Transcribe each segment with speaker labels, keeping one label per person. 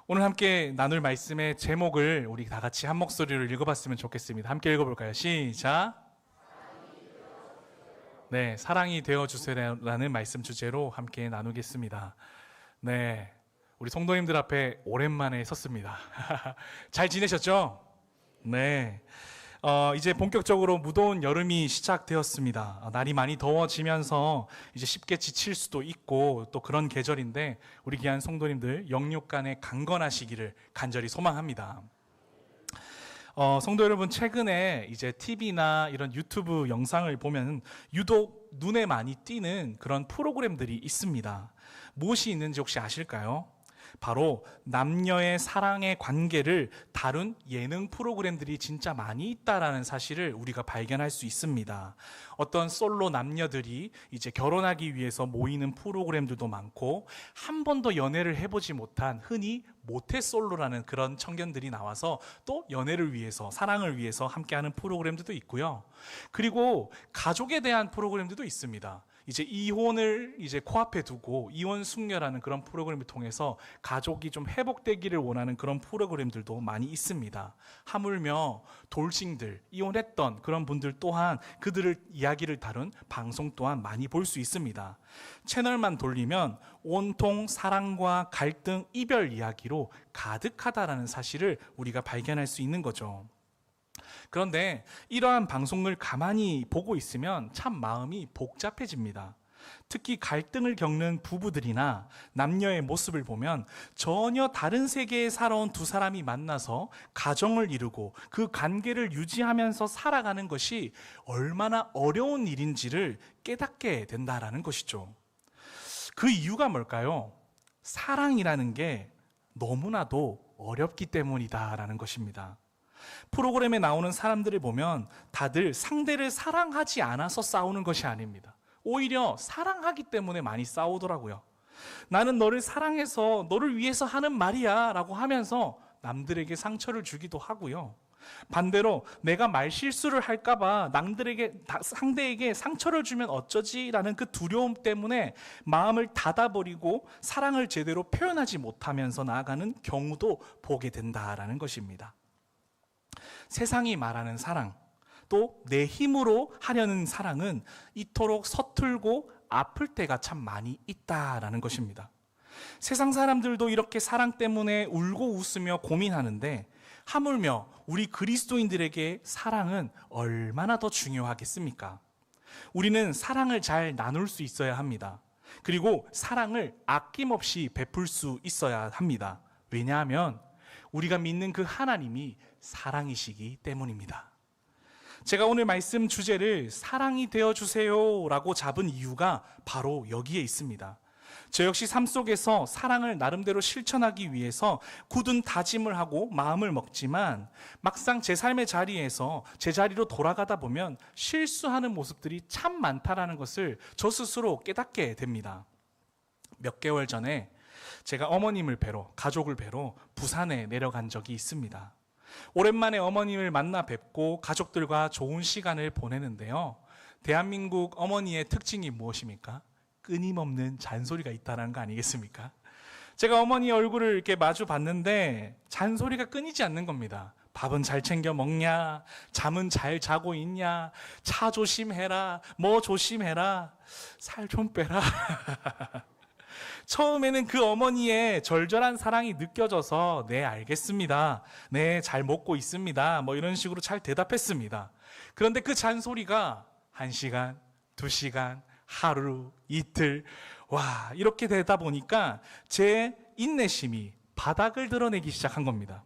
Speaker 1: 오늘 함께 나눌 말씀의 제목을 우리 다 같이 한 목소리로 읽어봤으면 좋겠습니다. 함께 읽어볼까요? 시작! 네, 사랑이 되어주세요라는 말씀 주제로 함께 나누겠습니다. 네, 우리 성도님들 앞에 오랜만에 섰습니다. 잘 지내셨죠? 네. 이제 본격적으로 무더운 여름이 시작되었습니다. 날이 많이 더워지면서 이제 쉽게 지칠 수도 있고 또 그런 계절인데 우리 귀한 성도님들 영육간에 강건하시기를 간절히 소망합니다. 성도 여러분, 최근에 이제 TV나 이런 유튜브 영상을 보면 유독 눈에 많이 띄는 그런 프로그램들이 있습니다. 무엇이 있는지 혹시 아실까요? 바로 남녀의 사랑의 관계를 다룬 예능 프로그램들이 진짜 많이 있다라는 사실을 우리가 발견할 수 있습니다. 어떤 솔로 남녀들이 이제 결혼하기 위해서 모이는 프로그램들도 많고, 한 번도 연애를 해보지 못한 흔히 모태솔로라는 그런 청년들이 나와서 또 연애를 위해서, 사랑을 위해서 함께하는 프로그램들도 있고요. 그리고 가족에 대한 프로그램들도 있습니다. 이제 이혼을 이제 코앞에 두고 이혼 숙녀라는 그런 프로그램을 통해서 가족이 좀 회복되기를 원하는 그런 프로그램들도 많이 있습니다. 하물며 돌싱들, 이혼했던 그런 분들 또한 그들을 이야기를 다룬 방송 또한 많이 볼 수 있습니다. 채널만 돌리면 온통 사랑과 갈등, 이별 이야기로 가득하다라는 사실을 우리가 발견할 수 있는 거죠. 그런데 이러한 방송을 가만히 보고 있으면 참 마음이 복잡해집니다. 특히 갈등을 겪는 부부들이나 남녀의 모습을 보면 전혀 다른 세계에 살아온 두 사람이 만나서 가정을 이루고 그 관계를 유지하면서 살아가는 것이 얼마나 어려운 일인지를 깨닫게 된다라는 것이죠. 그 이유가 뭘까요? 사랑이라는 게 너무나도 어렵기 때문이다라는 것입니다. 프로그램에 나오는 사람들을 보면 다들 상대를 사랑하지 않아서 싸우는 것이 아닙니다. 오히려 사랑하기 때문에 많이 싸우더라고요. 나는 너를 사랑해서 너를 위해서 하는 말이야 라고 하면서 남들에게 상처를 주기도 하고요. 반대로 내가 말실수를 할까봐 상대에게 상처를 주면 어쩌지 라는 그 두려움 때문에 마음을 닫아버리고 사랑을 제대로 표현하지 못하면서 나아가는 경우도 보게 된다라는 것입니다. 세상이 말하는 사랑, 또 내 힘으로 하려는 사랑은 이토록 서툴고 아플 때가 참 많이 있다라는 것입니다. 세상 사람들도 이렇게 사랑 때문에 울고 웃으며 고민하는데 하물며 우리 그리스도인들에게 사랑은 얼마나 더 중요하겠습니까? 우리는 사랑을 잘 나눌 수 있어야 합니다. 그리고 사랑을 아낌없이 베풀 수 있어야 합니다. 왜냐하면 우리가 믿는 그 하나님이 사랑이시기 때문입니다. 제가 오늘 말씀 주제를 사랑이 되어주세요 라고 잡은 이유가 바로 여기에 있습니다. 저 역시 삶 속에서 사랑을 나름대로 실천하기 위해서 굳은 다짐을 하고 마음을 먹지만 막상 제 삶의 자리에서 제 자리로 돌아가다 보면 실수하는 모습들이 참 많다라는 것을 저 스스로 깨닫게 됩니다. 몇 개월 전에 제가 어머님을 뵈러, 가족을 뵈러 부산에 내려간 적이 있습니다. 오랜만에 어머님을 만나 뵙고 가족들과 좋은 시간을 보내는데요. 대한민국 어머니의 특징이 무엇입니까? 끊임없는 잔소리가 있다는 거 아니겠습니까? 제가 어머니 얼굴을 이렇게 마주 봤는데 잔소리가 끊이지 않는 겁니다. 밥은 잘 챙겨 먹냐? 잠은 잘 자고 있냐? 차 조심해라. 뭐 조심해라. 살 좀 빼라. 처음에는 그 어머니의 절절한 사랑이 느껴져서 네, 알겠습니다. 네, 잘 먹고 있습니다. 뭐 이런 식으로 잘 대답했습니다. 그런데 그 잔소리가 1시간, 2시간, 하루, 이틀, 와, 이렇게 되다 보니까 제 인내심이 바닥을 드러내기 시작한 겁니다.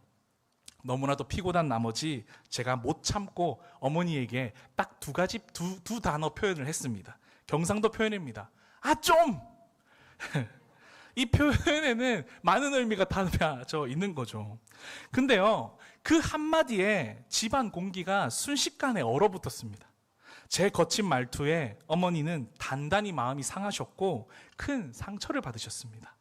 Speaker 1: 너무나도 피곤한 나머지 제가 못 참고 어머니에게 딱 두 단어 표현을 했습니다. 경상도 표현입니다. 아, 좀! 이 표현에는 많은 의미가 담겨 있는 거죠. 근데요, 그 한마디에 집안 공기가 순식간에 얼어붙었습니다. 제 거친 말투에 어머니는 단단히 마음이 상하셨고 큰 상처를 받으셨습니다.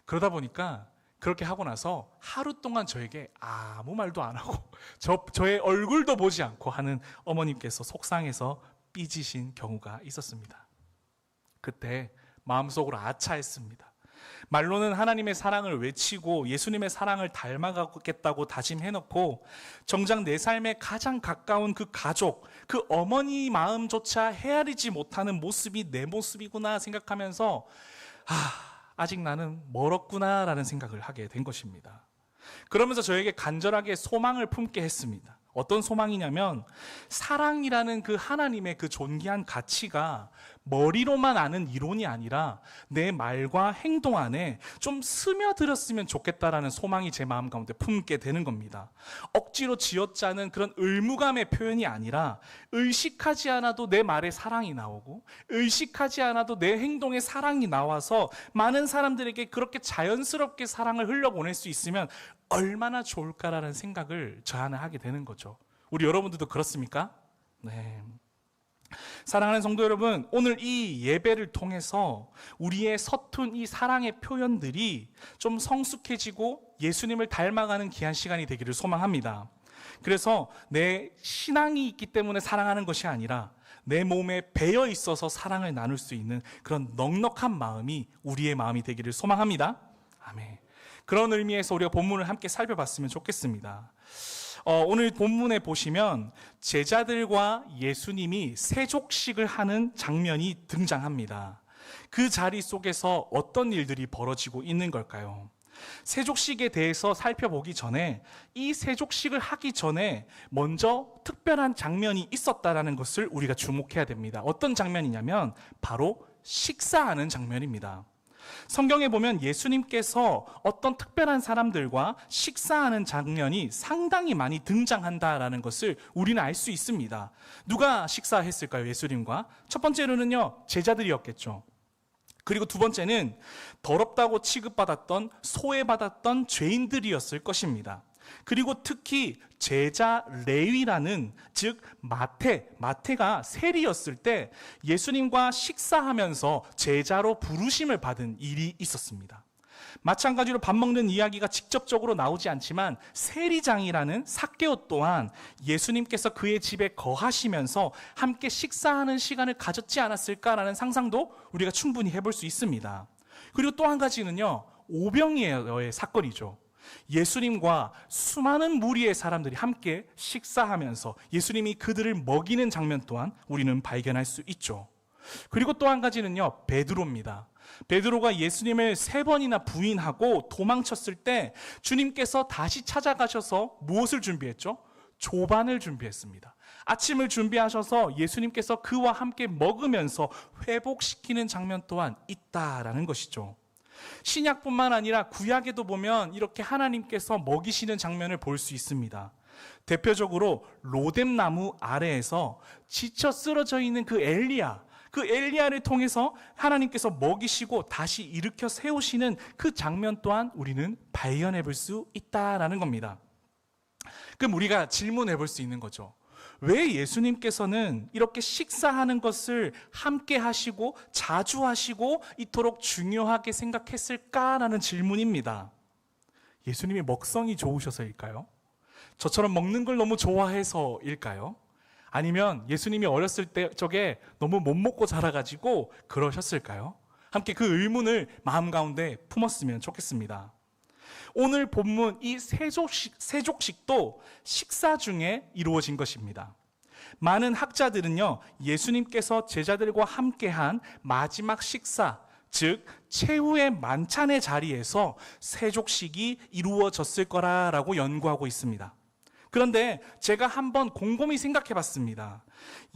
Speaker 1: 그러다 보니까 그렇게 하고 나서 하루 동안 저에게 아무 말도 안 하고 저의 얼굴도 보지 않고 하는 어머님께서 속상해서 삐지신 경우가 있었습니다. 그때 마음속으로 아차했습니다. 말로는 하나님의 사랑을 외치고 예수님의 사랑을 닮아가겠다고 다짐해놓고 정작 내 삶에 가장 가까운 그 가족, 그 어머니 마음조차 헤아리지 못하는 모습이 내 모습이구나 생각하면서 아직 나는 멀었구나라는 생각을 하게 된 것입니다. 그러면서 저에게 간절하게 소망을 품게 했습니다. 어떤 소망이냐면 사랑이라는 그 하나님의 그 존귀한 가치가 머리로만 아는 이론이 아니라 내 말과 행동 안에 좀 스며들었으면 좋겠다라는 소망이 제 마음 가운데 품게 되는 겁니다. 억지로 쥐어짜는 그런 의무감의 표현이 아니라 의식하지 않아도 내 말에 사랑이 나오고 의식하지 않아도 내 행동에 사랑이 나와서 많은 사람들에게 그렇게 자연스럽게 사랑을 흘려보낼 수 있으면 얼마나 좋을까라는 생각을 저 안에 하게 되는 거죠. 우리 여러분들도 그렇습니까? 네. 사랑하는 성도 여러분, 오늘 이 예배를 통해서 우리의 서툰 이 사랑의 표현들이 좀 성숙해지고 예수님을 닮아가는 귀한 시간이 되기를 소망합니다. 그래서 내 신앙이 있기 때문에 사랑하는 것이 아니라 내 몸에 배어 있어서 사랑을 나눌 수 있는 그런 넉넉한 마음이 우리의 마음이 되기를 소망합니다. 아멘. 그런 의미에서 우리가 본문을 함께 살펴봤으면 좋겠습니다. 오늘 본문에 보시면 제자들과 예수님이 세족식을 하는 장면이 등장합니다. 그 자리 속에서 어떤 일들이 벌어지고 있는 걸까요? 세족식에 대해서 살펴보기 전에 이 세족식을 하기 전에 먼저 특별한 장면이 있었다는 것을 우리가 주목해야 됩니다. 어떤 장면이냐면 바로 식사하는 장면입니다. 성경에 보면 예수님께서 어떤 특별한 사람들과 식사하는 장면이 상당히 많이 등장한다라는 것을 우리는 알 수 있습니다. 누가 식사했을까요? 예수님과. 첫 번째로는요, 제자들이었겠죠. 그리고 두 번째는 더럽다고 취급받았던, 소외받았던 죄인들이었을 것입니다. 그리고 특히 제자 레위라는, 즉 마태가 세리였을 때 예수님과 식사하면서 제자로 부르심을 받은 일이 있었습니다. 마찬가지로 밥 먹는 이야기가 직접적으로 나오지 않지만 세리장이라는 삭개오 또한 예수님께서 그의 집에 거하시면서 함께 식사하는 시간을 가졌지 않았을까라는 상상도 우리가 충분히 해볼 수 있습니다. 그리고 또 한 가지는요, 오병이어의 사건이죠. 예수님과 수많은 무리의 사람들이 함께 식사하면서 예수님이 그들을 먹이는 장면 또한 우리는 발견할 수 있죠. 그리고 또 한 가지는요, 베드로입니다. 베드로가 예수님을 3번이나 부인하고 도망쳤을 때 주님께서 다시 찾아가셔서 무엇을 준비했죠? 조반을 준비했습니다. 아침을 준비하셔서 예수님께서 그와 함께 먹으면서 회복시키는 장면 또한 있다라는 것이죠. 신약뿐만 아니라 구약에도 보면 이렇게 하나님께서 먹이시는 장면을 볼 수 있습니다. 대표적으로 로뎀나무 아래에서 지쳐 쓰러져 있는 그 엘리야를 통해서 하나님께서 먹이시고 다시 일으켜 세우시는 그 장면 또한 우리는 발견해 볼 수 있다라는 겁니다. 그럼 우리가 질문해 볼 수 있는 거죠. 왜 예수님께서는 이렇게 식사하는 것을 함께 하시고 자주 하시고 이토록 중요하게 생각했을까라는 질문입니다. 예수님이 먹성이 좋으셔서일까요? 저처럼 먹는 걸 너무 좋아해서일까요? 아니면 예수님이 어렸을 때 적에 너무 못 먹고 자라가지고 그러셨을까요? 함께 그 의문을 마음 가운데 품었으면 좋겠습니다. 오늘 본문 이 세족식도 식사 중에 이루어진 것입니다. 많은 학자들은요, 예수님께서 제자들과 함께한 마지막 식사, 즉 최후의 만찬의 자리에서 세족식이 이루어졌을 거라고 연구하고 있습니다. 그런데 제가 한번 곰곰이 생각해 봤습니다.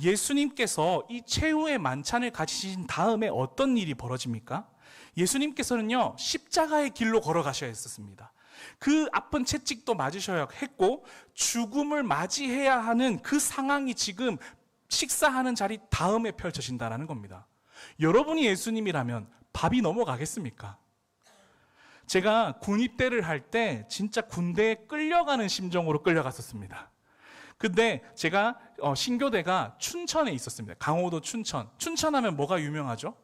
Speaker 1: 예수님께서 이 최후의 만찬을 가지신 다음에 어떤 일이 벌어집니까? 예수님께서는요, 십자가의 길로 걸어가셔야 했었습니다. 그 아픈 채찍도 맞으셔야 했고 죽음을 맞이해야 하는 그 상황이 지금 식사하는 자리 다음에 펼쳐진다는 겁니다. 여러분이 예수님이라면 밥이 넘어가겠습니까? 제가 군입대를 할 때 진짜 군대에 끌려가는 심정으로 끌려갔었습니다. 근데 제가 신교대가 춘천에 있었습니다. 강호도 춘천하면 뭐가 유명하죠?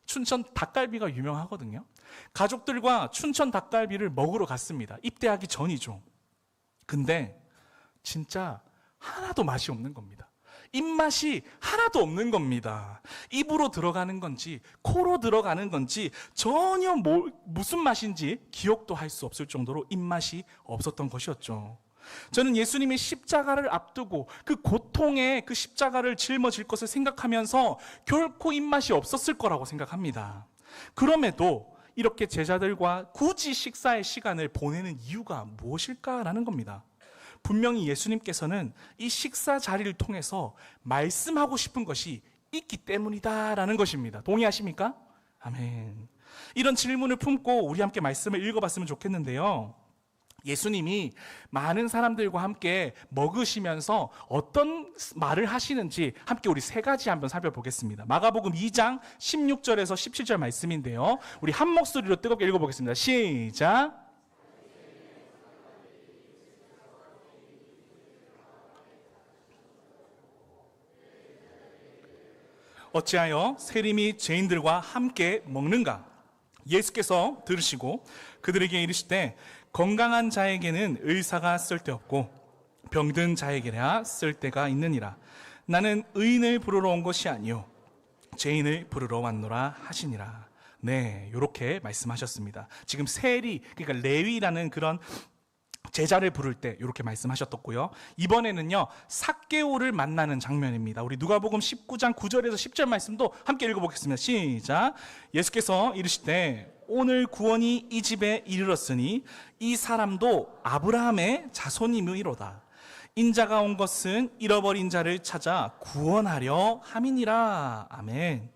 Speaker 1: 춘천 닭갈비가 유명하거든요. 가족들과 춘천 닭갈비를 먹으러 갔습니다. 입대하기 전이죠. 근데 진짜 하나도 맛이 없는 겁니다. 입맛이 하나도 없는 겁니다. 입으로 들어가는 건지 코로 들어가는 건지 전혀 무슨 맛인지 기억도 할 수 없을 정도로 입맛이 없었던 것이었죠. 저는 예수님이 십자가를 앞두고 그 고통의 그 십자가를 짊어질 것을 생각하면서 결코 입맛이 없었을 거라고 생각합니다. 그럼에도 이렇게 제자들과 굳이 식사의 시간을 보내는 이유가 무엇일까라는 겁니다. 분명히 예수님께서는 이 식사 자리를 통해서 말씀하고 싶은 것이 있기 때문이다라는 것입니다. 동의하십니까? 아멘. 이런 질문을 품고 우리 함께 말씀을 읽어봤으면 좋겠는데요. 예수님이 많은 사람들과 함께 먹으시면서 어떤 말을 하시는지 함께 우리 세 가지 한번 살펴보겠습니다. 마가복음 2장 16절에서 17절 말씀인데요. 우리 한 목소리로 뜨겁게 읽어보겠습니다. 시작. 어찌하여 세림이 죄인들과 함께 먹는가? 예수께서 들으시고 그들에게 이르시되 건강한 자에게는 의사가 쓸데없고 병든 자에게야 쓸데가 있느니라. 나는 의인을 부르러 온 것이 아니요 죄인을 부르러 왔노라 하시니라. 네, 이렇게 말씀하셨습니다. 지금 세리, 그러니까 레위라는 그런 제자를 부를 때 이렇게 말씀하셨었고요. 이번에는요, 삭개오를 만나는 장면입니다. 우리 누가복음 19장 9절에서 10절 말씀도 함께 읽어보겠습니다. 시작. 예수께서 이르시되 오늘 구원이 이 집에 이르렀으니 이 사람도 아브라함의 자손이므이로다. 인자가 온 것은 잃어버린 자를 찾아 구원하려 함이니라. 아멘.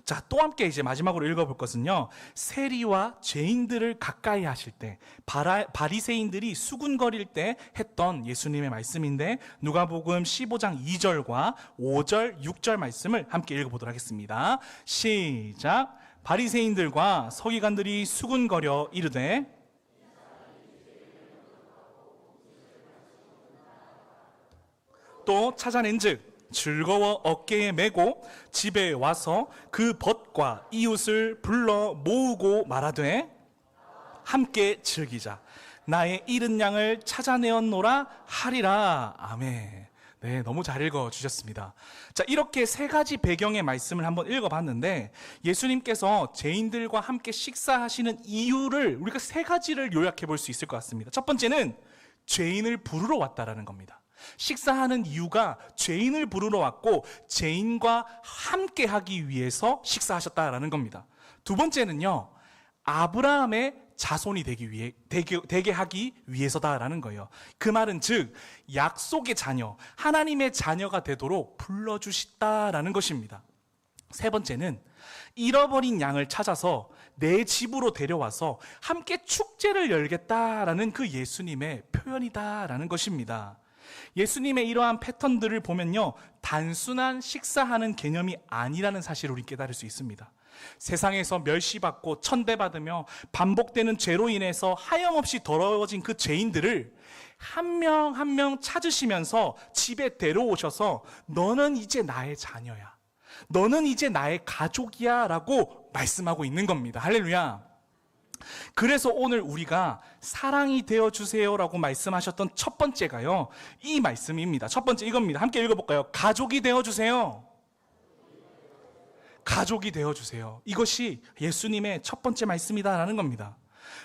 Speaker 1: 자, 또 함께 이제 마지막으로 읽어볼 것은요, 세리와 죄인들을 가까이 하실 때, 바리새인들이 수군거릴 때 했던 예수님의 말씀인데, 누가복음 15장 2절과 5절, 6절 말씀을 함께 읽어보도록 하겠습니다. 시작. 바리새인들과 서기관들이 수군거려 이르되 또 찾아낸즉 즐거워 어깨에 메고 집에 와서 그 벗과 이웃을 불러 모으고 말하되 함께 즐기자. 나의 잃은 양을 찾아내었노라 하리라. 아멘. 네, 너무 잘 읽어주셨습니다. 자, 이렇게 세 가지 배경의 말씀을 한번 읽어봤는데, 예수님께서 죄인들과 함께 식사하시는 이유를 우리가 세 가지를 요약해 볼 수 있을 것 같습니다. 첫 번째는 죄인을 부르러 왔다라는 겁니다. 식사하는 이유가 죄인을 부르러 왔고 죄인과 함께 하기 위해서 식사하셨다라는 겁니다. 두 번째는요, 아브라함의 자손이 되게 하기 위해서다라는 거예요. 그 말은 즉 약속의 자녀, 하나님의 자녀가 되도록 불러주셨다라는 것입니다. 세 번째는 잃어버린 양을 찾아서 내 집으로 데려와서 함께 축제를 열겠다라는 그 예수님의 표현이다라는 것입니다. 예수님의 이러한 패턴들을 보면요, 단순한 식사하는 개념이 아니라는 사실을 우리 깨달을 수 있습니다. 세상에서 멸시받고 천대받으며 반복되는 죄로 인해서 하염없이 더러워진 그 죄인들을 한 명 한 명 찾으시면서 집에 데려오셔서 너는 이제 나의 자녀야, 너는 이제 나의 가족이야 라고 말씀하고 있는 겁니다. 할렐루야. 그래서 오늘 우리가 사랑이 되어주세요라고 말씀하셨던 첫 번째가요, 이 말씀입니다. 첫 번째 이겁니다. 함께 읽어볼까요? 가족이 되어주세요. 가족이 되어주세요. 이것이 예수님의 첫 번째 말씀이다라는 겁니다.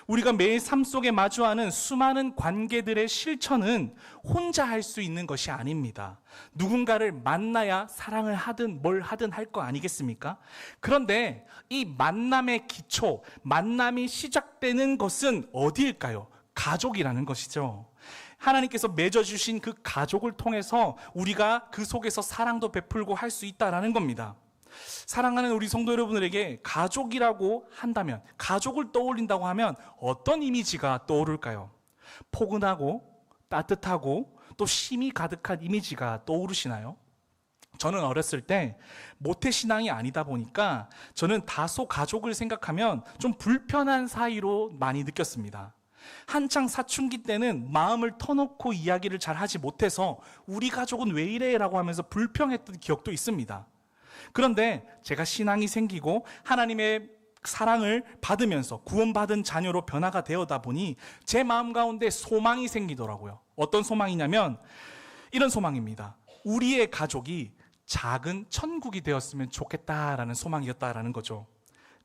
Speaker 1: 우리가 매일 삶 속에 마주하는 수많은 관계들의 실천은 혼자 할 수 있는 것이 아닙니다. 누군가를 만나야 사랑을 하든 뭘 하든 할 거 아니겠습니까? 그런데 이 만남의 기초, 만남이 시작되는 것은 어디일까요? 가족이라는 것이죠. 하나님께서 맺어주신 그 가족을 통해서 우리가 그 속에서 사랑도 베풀고 할 수 있다라는 겁니다. 사랑하는 우리 성도 여러분들에게 가족이라고 한다면, 가족을 떠올린다고 하면 어떤 이미지가 떠오를까요? 포근하고 따뜻하고 또 힘이 가득한 이미지가 떠오르시나요? 저는 어렸을 때 모태신앙이 아니다 보니까 저는 다소 가족을 생각하면 좀 불편한 사이로 많이 느꼈습니다. 한창 사춘기 때는 마음을 터놓고 이야기를 잘 하지 못해서 우리 가족은 왜 이래? 라고 하면서 불평했던 기억도 있습니다. 그런데 제가 신앙이 생기고 하나님의 사랑을 받으면서 구원받은 자녀로 변화가 되어다 보니 제 마음 가운데 소망이 생기더라고요. 어떤 소망이냐면 이런 소망입니다. 우리의 가족이 작은 천국이 되었으면 좋겠다라는 소망이었다라는 거죠.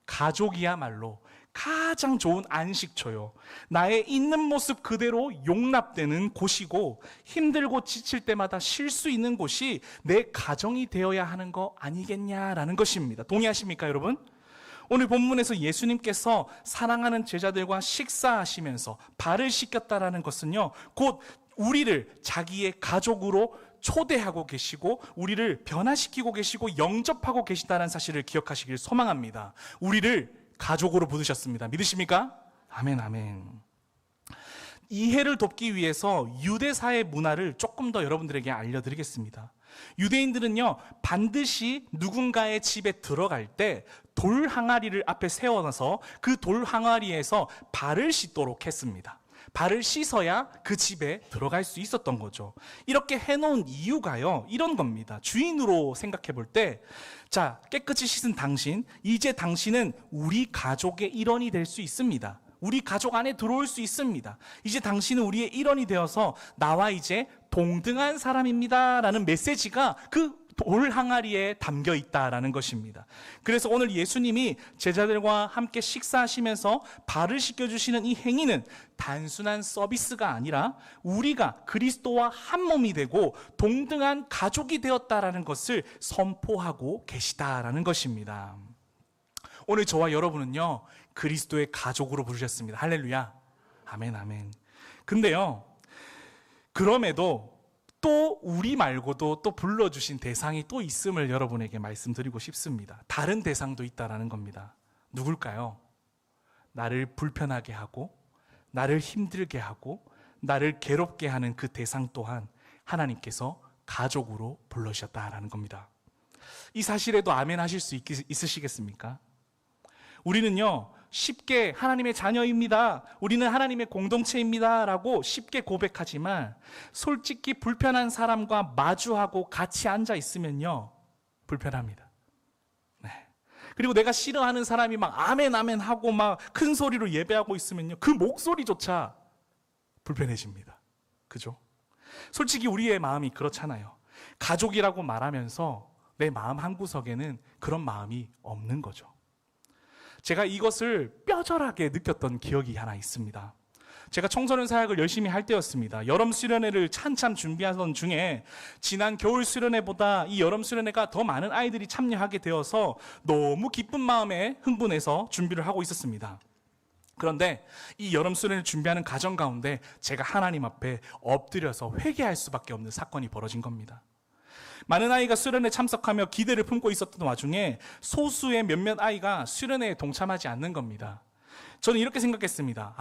Speaker 1: 가족이야말로 가장 좋은 안식처요, 나의 있는 모습 그대로 용납되는 곳이고, 힘들고 지칠 때마다 쉴 수 있는 곳이 내 가정이 되어야 하는 거 아니겠냐라는 것입니다. 동의하십니까, 여러분? 오늘 본문에서 예수님께서 사랑하는 제자들과 식사하시면서 발을 씻겼다라는 것은요, 곧 우리를 자기의 가족으로 초대하고 계시고 우리를 변화시키고 계시고 영접하고 계시다는 사실을 기억하시길 소망합니다. 우리를 가족으로 부르셨습니다. 믿으십니까? 아멘, 아멘. 이해를 돕기 위해서 유대사의 문화를 조금 더 여러분들에게 알려드리겠습니다. 유대인들은요, 반드시 누군가의 집에 들어갈 때 돌 항아리를 앞에 세워놔서 그 돌 항아리에서 발을 씻도록 했습니다. 발을 씻어야 그 집에 들어갈 수 있었던 거죠. 이렇게 해놓은 이유가요, 이런 겁니다. 주인으로 생각해 볼 때, 자, 깨끗이 씻은 당신, 이제 당신은 우리 가족의 일원이 될 수 있습니다. 우리 가족 안에 들어올 수 있습니다. 이제 당신은 우리의 일원이 되어서 나와 이제 동등한 사람입니다 라는 메시지가 그 돌 항아리에 담겨 있다라는 것입니다. 그래서 오늘 예수님이 제자들과 함께 식사하시면서 발을 씻겨주시는 이 행위는 단순한 서비스가 아니라 우리가 그리스도와 한 몸이 되고 동등한 가족이 되었다라는 것을 선포하고 계시다라는 것입니다. 오늘 저와 여러분은요, 그리스도의 가족으로 부르셨습니다. 할렐루야. 아멘, 아멘. 근데요, 그럼에도 또 우리 말고도 또 불러주신 대상이 또 있음을 여러분에게 말씀드리고 싶습니다. 다른 대상도 있다라는 겁니다. 누굴까요? 나를 불편하게 하고 나를 힘들게 하고 나를 괴롭게 하는 그 대상 또한 하나님께서 가족으로 불러주셨다라는 겁니다. 이 사실에도 아멘 하실 수 있으시겠습니까? 우리는요, 쉽게 하나님의 자녀입니다, 우리는 하나님의 공동체입니다 라고 쉽게 고백하지만 솔직히 불편한 사람과 마주하고 같이 앉아 있으면요, 불편합니다. 네. 그리고 내가 싫어하는 사람이 막 아멘 아멘 하고 막 큰 소리로 예배하고 있으면요, 그 목소리조차 불편해집니다. 그죠? 솔직히 우리의 마음이 그렇잖아요. 가족이라고 말하면서 내 마음 한구석에는 그런 마음이 없는 거죠. 제가 이것을 뼈저하게 느꼈던 기억이 하나 있습니다. 제가 청소년 사역을 열심히 할 때였습니다. 여름 수련회를 한참 준비하던 중에 지난 겨울 수련회보다 이 여름 수련회가 더 많은 아이들이 참여하게 되어서 너무 기쁜 마음에 흥분해서 준비를 하고 있었습니다. 그런데 이 여름 수련회를 준비하는 과정 가운데 제가 하나님 앞에 엎드려서 회개할 수밖에 없는 사건이 벌어진 겁니다. 많은 아이가 수련회에 참석하며 기대를 품고 있었던 와중에 소수의 몇몇 아이가 수련회에 동참하지 않는 겁니다. 저는 이렇게 생각했습니다.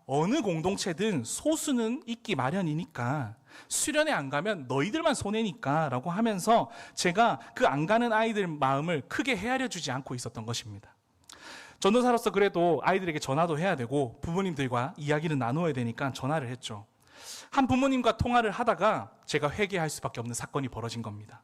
Speaker 1: 어느 공동체든 소수는 있기 마련이니까 수련회 안 가면 너희들만 손해니까 라고 하면서 제가 그 안 가는 아이들 마음을 크게 헤아려 주지 않고 있었던 것입니다. 전도사로서 그래도 아이들에게 전화도 해야 되고 부모님들과 이야기를 나누어야 되니까 전화를 했죠. 한 부모님과 통화를 하다가 제가 회개할 수밖에 없는 사건이 벌어진 겁니다.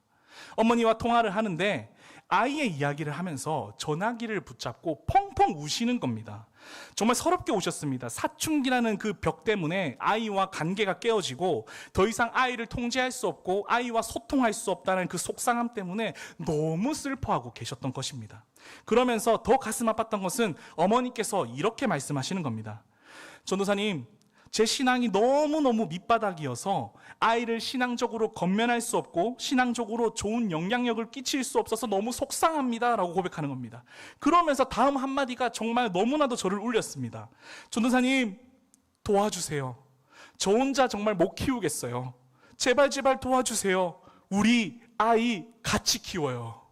Speaker 1: 어머니와 통화를 하는데 아이의 이야기를 하면서 전화기를 붙잡고 펑펑 우시는 겁니다. 정말 서럽게 우셨습니다. 사춘기라는 그 벽 때문에 아이와 관계가 깨어지고 더 이상 아이를 통제할 수 없고 아이와 소통할 수 없다는 그 속상함 때문에 너무 슬퍼하고 계셨던 것입니다. 그러면서 더 가슴 아팠던 것은 어머니께서 이렇게 말씀하시는 겁니다. 전도사님, 제 신앙이 너무너무 밑바닥이어서 아이를 신앙적으로 건면할 수 없고 신앙적으로 좋은 영향력을 끼칠 수 없어서 너무 속상합니다 라고 고백하는 겁니다. 그러면서 다음 한마디가 정말 너무나도 저를 울렸습니다. 전도사님, 도와주세요. 저 혼자 정말 못 키우겠어요. 제발 도와주세요. 우리 아이 같이 키워요.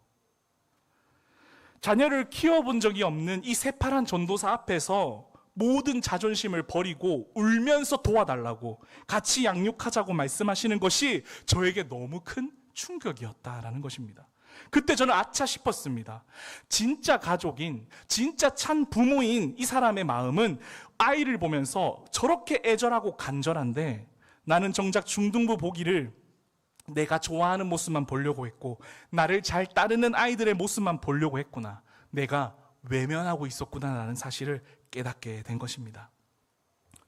Speaker 1: 자녀를 키워본 적이 없는 이 새파란 전도사 앞에서 모든 자존심을 버리고 울면서 도와달라고, 같이 양육하자고 말씀하시는 것이 저에게 너무 큰 충격이었다라는 것입니다. 그때 저는 아차 싶었습니다. 진짜 가족인, 진짜 찬 부모인 이 사람의 마음은 아이를 보면서 저렇게 애절하고 간절한데 나는 정작 중등부 보기를 내가 좋아하는 모습만 보려고 했고 나를 잘 따르는 아이들의 모습만 보려고 했구나, 내가 외면하고 있었구나라는 사실을 깨닫게 된 것입니다.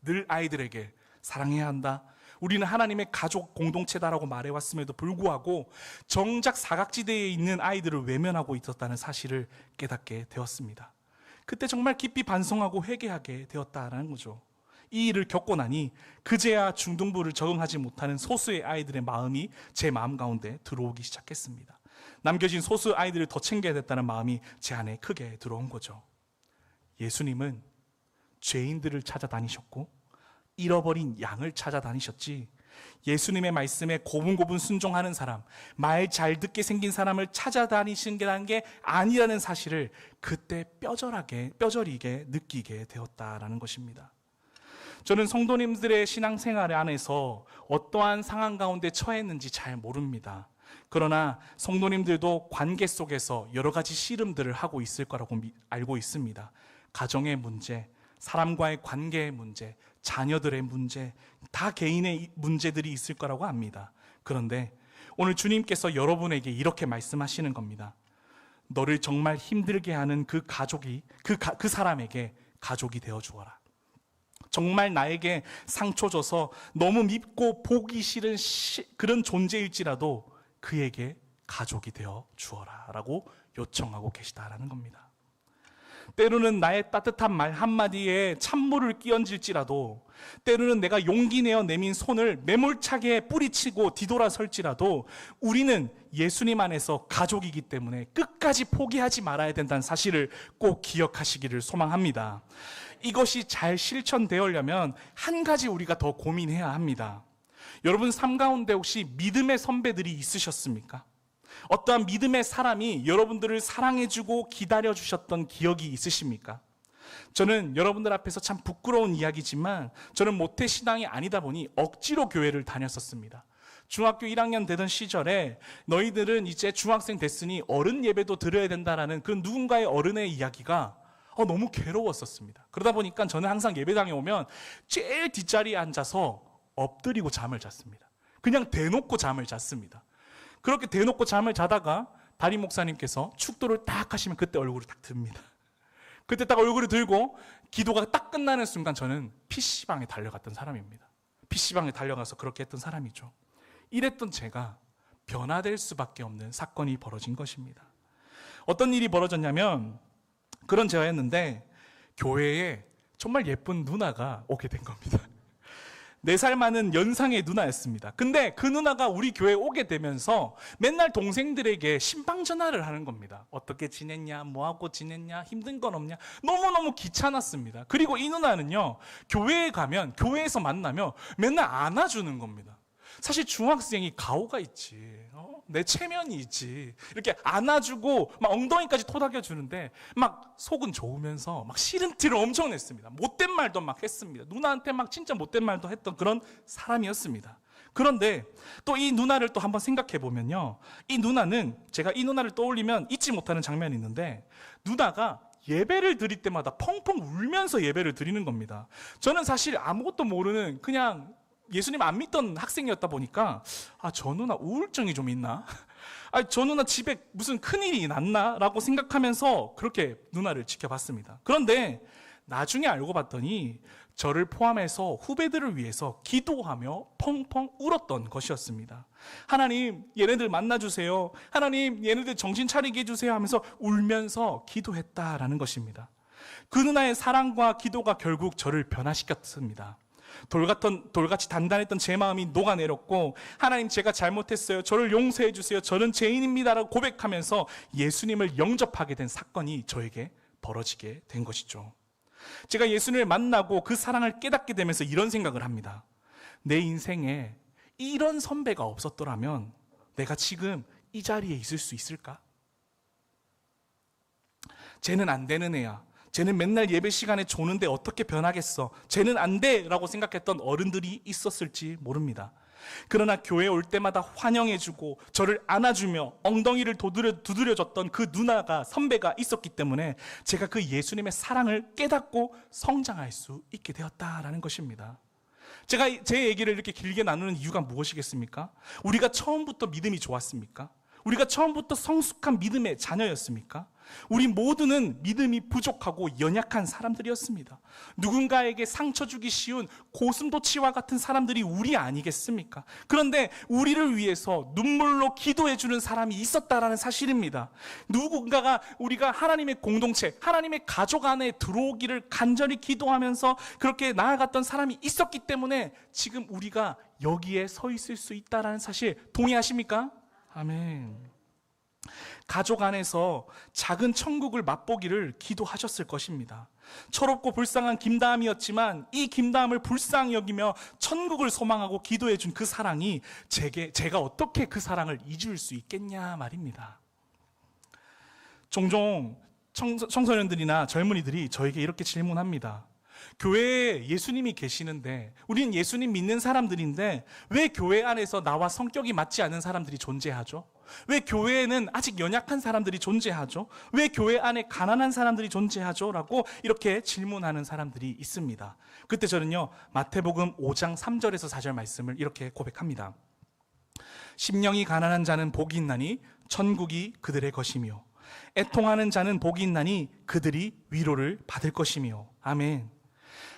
Speaker 1: 늘 아이들에게 사랑해야 한다, 우리는 하나님의 가족 공동체다라고 말해왔음에도 불구하고 정작 사각지대에 있는 아이들을 외면하고 있었다는 사실을 깨닫게 되었습니다. 그때 정말 깊이 반성하고 회개하게 되었다라는 거죠. 이 일을 겪고 나니 그제야 중등부를 적응하지 못하는 소수의 아이들의 마음이 제 마음 가운데 들어오기 시작했습니다. 남겨진 소수 아이들을 더 챙겨야 됐다는 마음이 제 안에 크게 들어온 거죠. 예수님은 죄인들을 찾아다니셨고 잃어버린 양을 찾아다니셨지, 예수님의 말씀에 고분고분 순종하는 사람, 말 잘 듣게 생긴 사람을 찾아다니신 게 아니라는 사실을 그때 뼈저리게 느끼게 되었다라는 것입니다. 저는 성도님들의 신앙생활 안에서 어떠한 상황 가운데 처했는지 잘 모릅니다. 그러나 성도님들도 관계 속에서 여러 가지 씨름들을 하고 있을 거라고 알고 있습니다. 가정의 문제, 사람과의 관계의 문제, 자녀들의 문제, 다 개인의 문제들이 있을 거라고 압니다. 그런데 오늘 주님께서 여러분에게 이렇게 말씀하시는 겁니다. 너를 정말 힘들게 하는 그 가족이 그 사람에게 가족이 되어 주어라. 정말 나에게 상처 줘서 너무 밉고 보기 싫은 그런 존재일지라도 그에게 가족이 되어 주어라 라고 요청하고 계시다라는 겁니다. 때로는 나의 따뜻한 말 한마디에 찬물을 끼얹을지라도, 때로는 내가 용기 내어 내민 손을 매몰차게 뿌리치고 뒤돌아설지라도 우리는 예수님 안에서 가족이기 때문에 끝까지 포기하지 말아야 된다는 사실을 꼭 기억하시기를 소망합니다. 이것이 잘 실천되려면 한 가지 우리가 더 고민해야 합니다. 여러분 삶 가운데 혹시 믿음의 선배들이 있으셨습니까? 어떠한 믿음의 사람이 여러분들을 사랑해주고 기다려주셨던 기억이 있으십니까? 저는 여러분들 앞에서 참 부끄러운 이야기지만 저는 모태신앙이 아니다 보니 억지로 교회를 다녔었습니다. 중학교 1학년 되던 시절에 너희들은 이제 중학생 됐으니 어른 예배도 드려야 된다라는 그 누군가의 어른의 이야기가 너무 괴로웠었습니다. 그러다 보니까 저는 항상 예배당에 오면 제일 뒷자리에 앉아서 엎드리고 잠을 잤습니다. 그냥 대놓고 잠을 잤습니다. 그렇게 대놓고 잠을 자다가 담임 목사님께서 축도를 딱 하시면 그때 얼굴이 딱 듭니다. 그때 딱 얼굴이 들고 기도가 딱 끝나는 순간 저는 PC방에 달려갔던 사람입니다. PC방에 달려가서 그렇게 했던 사람이죠. 이랬던 제가 변화될 수밖에 없는 사건이 벌어진 것입니다. 어떤 일이 벌어졌냐면, 그런 제가였는데 교회에 정말 예쁜 누나가 오게 된 겁니다. 4살 많은 연상의 누나였습니다. 근데 그 누나가 우리 교회에 오게 되면서 맨날 동생들에게 신방 전화를 하는 겁니다. 어떻게 지냈냐, 뭐하고 지냈냐, 힘든 건 없냐. 너무너무 귀찮았습니다. 그리고 이 누나는요, 교회에 가면, 교회에서 만나면 맨날 안아주는 겁니다. 사실 중학생이 가오가 있지, 내 체면이 있지, 이렇게 안아주고 막 엉덩이까지 토닥여주는데 막 속은 좋으면서 막 싫은 티를 엄청 냈습니다. 못된 말도 막 했습니다. 누나한테 막 진짜 못된 말도 했던 그런 사람이었습니다. 그런데 또 이 누나를 또 한번 생각해 보면요, 이 누나는, 제가 이 누나를 떠올리면 잊지 못하는 장면이 있는데, 누나가 예배를 드릴 때마다 펑펑 울면서 예배를 드리는 겁니다. 저는 사실 아무것도 모르는 그냥 예수님 안 믿던 학생이었다 보니까 저 누나 우울증이 좀 있나? 저 누나 집에 무슨 큰일이 났나? 라고 생각하면서 그렇게 누나를 지켜봤습니다. 그런데 나중에 알고 봤더니 저를 포함해서 후배들을 위해서 기도하며 펑펑 울었던 것이었습니다. 하나님, 얘네들 만나주세요. 하나님, 얘네들 정신 차리게 해주세요 하면서 울면서 기도했다라는 것입니다. 그 누나의 사랑과 기도가 결국 저를 변화시켰습니다. 돌같이 단단했던 제 마음이 녹아내렸고, 하나님, 제가 잘못했어요, 저를 용서해 주세요, 저는 죄인입니다라고 고백하면서 예수님을 영접하게 된 사건이 저에게 벌어지게 된 것이죠. 제가 예수님을 만나고 그 사랑을 깨닫게 되면서 이런 생각을 합니다. 내 인생에 이런 선배가 없었더라면 내가 지금 이 자리에 있을 수 있을까? 쟤는 안 되는 애야, 쟤는 맨날 예배 시간에 조는데 어떻게 변하겠어, 쟤는 안 돼 라고 생각했던 어른들이 있었을지 모릅니다. 그러나 교회에 올 때마다 환영해주고 저를 안아주며 엉덩이를 두드려줬던 그 누나가, 선배가 있었기 때문에 제가 그 예수님의 사랑을 깨닫고 성장할 수 있게 되었다라는 것입니다. 제가 제 얘기를 이렇게 길게 나누는 이유가 무엇이겠습니까? 우리가 처음부터 믿음이 좋았습니까? 우리가 처음부터 성숙한 믿음의 자녀였습니까? 우리 모두는 믿음이 부족하고 연약한 사람들이었습니다. 누군가에게 상처 주기 쉬운 고슴도치와 같은 사람들이 우리 아니겠습니까? 그런데 우리를 위해서 눈물로 기도해 주는 사람이 있었다라는 사실입니다. 누군가가 우리가 하나님의 공동체, 하나님의 가족 안에 들어오기를 간절히 기도하면서 그렇게 나아갔던 사람이 있었기 때문에 지금 우리가 여기에 서 있을 수 있다라는 사실 동의하십니까? 아멘. 가족 안에서 작은 천국을 맛보기를 기도하셨을 것입니다. 철없고 불쌍한 김다함이었지만 이 김다함을 불쌍히 여기며 천국을 소망하고 기도해 준 그 사랑이 제가 어떻게 그 사랑을 잊을 수 있겠냐 말입니다. 종종 청소년들이나 젊은이들이 저에게 이렇게 질문합니다. 교회에 예수님이 계시는데, 우리는 예수님 믿는 사람들인데 왜 교회 안에서 나와 성격이 맞지 않는 사람들이 존재하죠? 왜 교회에는 아직 연약한 사람들이 존재하죠? 왜 교회 안에 가난한 사람들이 존재하죠? 라고 이렇게 질문하는 사람들이 있습니다. 그때 저는요, 마태복음 5장 3절에서 4절 말씀을 이렇게 고백합니다. 심령이 가난한 자는 복이 있나니 천국이 그들의 것이며, 애통하는 자는 복이 있나니 그들이 위로를 받을 것이며. 아멘.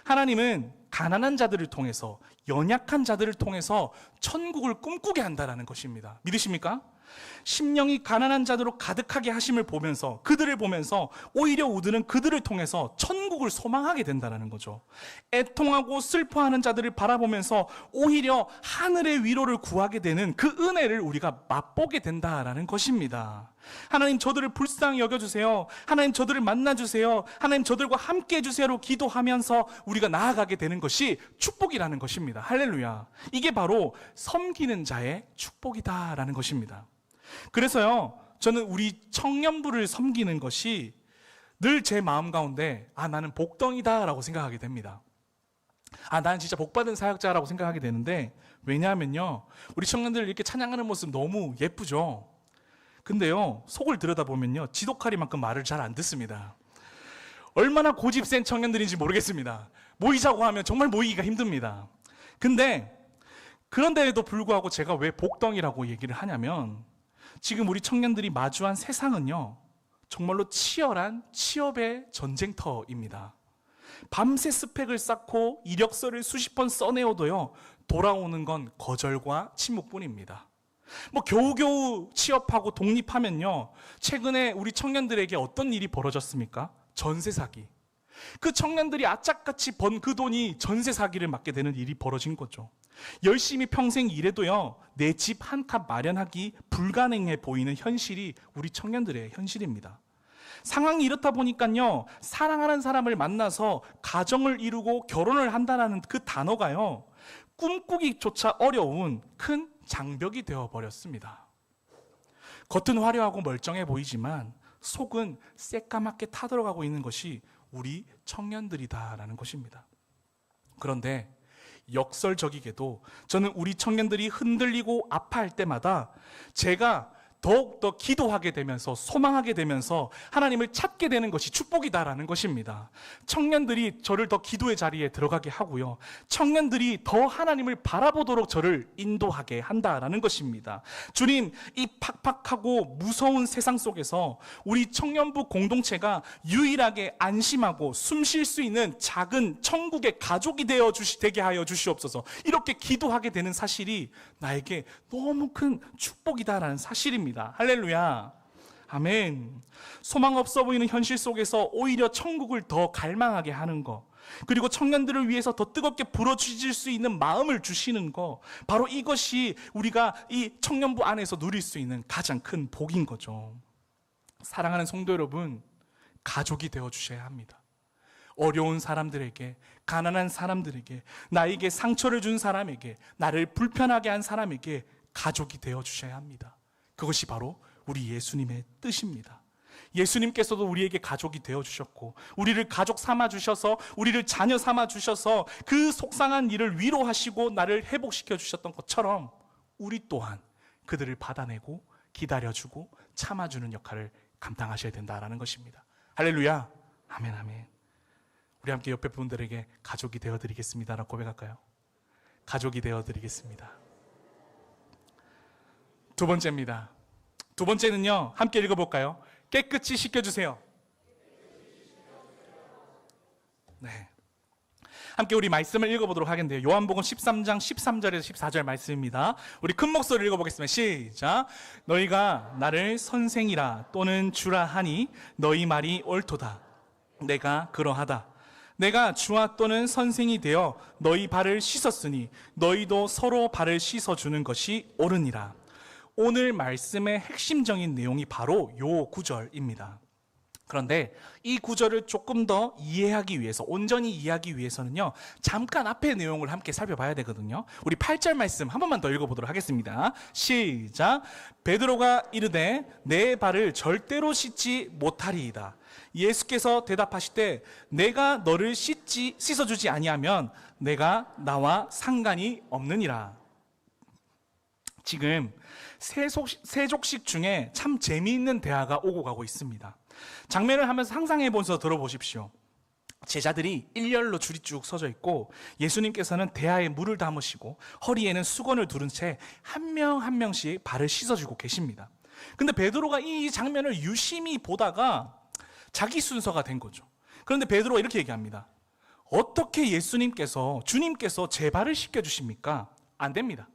Speaker 1: 하나님은 가난한 자들을 통해서, 연약한 자들을 통해서 천국을 꿈꾸게 한다는 것입니다. 믿으십니까? 심령이 가난한 자들로 가득하게 하심을 보면서, 그들을 보면서 오히려 우리는 그들을 통해서 천국을 소망하게 된다는 거죠. 애통하고 슬퍼하는 자들을 바라보면서 오히려 하늘의 위로를 구하게 되는 그 은혜를 우리가 맛보게 된다는 것입니다. 하나님, 저들을 불쌍히 여겨주세요. 하나님, 저들을 만나주세요. 하나님, 저들과 함께 해주세요로 기도하면서 우리가 나아가게 되는 것이 축복이라는 것입니다. 할렐루야. 이게 바로 섬기는 자의 축복이다라는 것입니다. 그래서요, 저는 우리 청년부를 섬기는 것이 늘 제 마음 가운데 나는 복덩이다 라고 생각하게 됩니다. 나는 진짜 복받은 사역자라고 생각하게 되는데, 왜냐하면요, 우리 청년들 이렇게 찬양하는 모습 너무 예쁘죠. 근데요, 속을 들여다보면요, 지독하리만큼 말을 잘 안 듣습니다. 얼마나 고집 센 청년들인지 모르겠습니다. 모이자고 하면 정말 모이기가 힘듭니다. 근데 그런데도 불구하고 제가 왜 복덩이라고 얘기를 하냐면, 지금 우리 청년들이 마주한 세상은요, 정말로 치열한 취업의 전쟁터입니다. 밤새 스펙을 쌓고 이력서를 수십 번 써내어도요, 돌아오는 건 거절과 침묵뿐입니다. 겨우겨우 취업하고 독립하면요, 최근에 우리 청년들에게 어떤 일이 벌어졌습니까? 전세 사기. 그 청년들이 악착같이 번 그 돈이 전세 사기를 맞게 되는 일이 벌어진 거죠. 열심히 평생 일해도요, 내 집 한 칸 마련하기 불가능해 보이는 현실이 우리 청년들의 현실입니다. 상황이 이렇다 보니까요, 사랑하는 사람을 만나서 가정을 이루고 결혼을 한다는 그 단어가요, 꿈꾸기조차 어려운 큰 장벽이 되어버렸습니다. 겉은 화려하고 멀쩡해 보이지만 속은 새까맣게 타들어가고 있는 것이 우리 청년들이다라는 것입니다. 그런데 역설적이게도 저는 우리 청년들이 흔들리고 아파할 때마다 제가 더욱더 기도하게 되면서 소망하게 되면서 하나님을 찾게 되는 것이 축복이다라는 것입니다. 청년들이 저를 더 기도의 자리에 들어가게 하고요, 청년들이 더 하나님을 바라보도록 저를 인도하게 한다라는 것입니다. 주님, 이 팍팍하고 무서운 세상 속에서 우리 청년부 공동체가 유일하게 안심하고 숨 쉴 수 있는 작은 천국의 가족이 되게 하여 주시옵소서. 이렇게 기도하게 되는 사실이 나에게 너무 큰 축복이다라는 사실입니다. 할렐루야. 아멘. 소망 없어 보이는 현실 속에서 오히려 천국을 더 갈망하게 하는 것, 그리고 청년들을 위해서 더 뜨겁게 부러질 수 있는 마음을 주시는 것, 바로 이것이 우리가 이 청년부 안에서 누릴 수 있는 가장 큰 복인 거죠. 사랑하는 성도 여러분, 가족이 되어주셔야 합니다. 어려운 사람들에게, 가난한 사람들에게, 나에게 상처를 준 사람에게, 나를 불편하게 한 사람에게 가족이 되어주셔야 합니다. 그것이 바로 우리 예수님의 뜻입니다. 예수님께서도 우리에게 가족이 되어주셨고, 우리를 가족 삼아주셔서, 우리를 자녀 삼아주셔서 그 속상한 일을 위로하시고 나를 회복시켜 주셨던 것처럼 우리 또한 그들을 받아내고 기다려주고 참아주는 역할을 감당하셔야 된다라는 것입니다. 할렐루야. 아멘, 아멘. 우리 함께 옆에 분들에게 가족이 되어드리겠습니다라고 고백할까요? 가족이 되어드리겠습니다. 두 번째입니다. 두 번째는요, 함께 읽어볼까요? 깨끗이 씻겨주세요. 네. 함께 우리 말씀을 읽어보도록 하겠는데요. 요한복음 13장 13절에서 14절 말씀입니다. 우리 큰 목소리로 읽어보겠습니다. 시작. 너희가 나를 선생이라 또는 주라 하니 너희 말이 옳도다. 내가 그러하다. 내가 주와 또는 선생이 되어 너희 발을 씻었으니 너희도 서로 발을 씻어주는 것이 옳으니라. 오늘 말씀의 핵심적인 내용이 바로 요 구절입니다. 그런데 이 구절을 조금 더 이해하기 위해서, 온전히 이해하기 위해서는요, 잠깐 앞의 내용을 함께 살펴봐야 되거든요. 우리 8절 말씀 한 번만 더 읽어보도록 하겠습니다. 시작. 베드로가 이르되 내 발을 절대로 씻지 못하리이다. 예수께서 대답하시되 내가 너를 씻어주지 아니하면 내가 나와 상관이 없느니라. 지금 세족식 중에 참 재미있는 대화가 오고 가고 있습니다. 장면을 하면서 상상해보면서 들어보십시오. 제자들이 일렬로 줄이 쭉 서져 있고 예수님께서는 대야에 물을 담으시고 허리에는 수건을 두른 채 한 명 한 명씩 발을 씻어주고 계십니다. 근데 베드로가 이 장면을 유심히 보다가 자기 순서가 된 거죠. 그런데 베드로가 이렇게 얘기합니다. 어떻게 주님께서 제 발을 씻겨주십니까? 안 됩니다.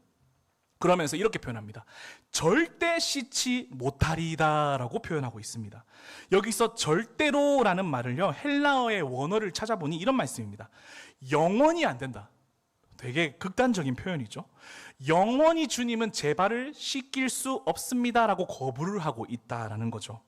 Speaker 1: 그러면서 이렇게 표현합니다. 절대 씻지 못하리이다 라고 표현하고 있습니다. 여기서 절대로라는 말을요, 헬라어의 원어를 찾아보니 이런 말씀입니다. 영원히 안 된다. 되게 극단적인 표현이죠. 영원히 주님은 제 발을 씻길 수 없습니다 라고 거부를 하고 있다라는 거죠.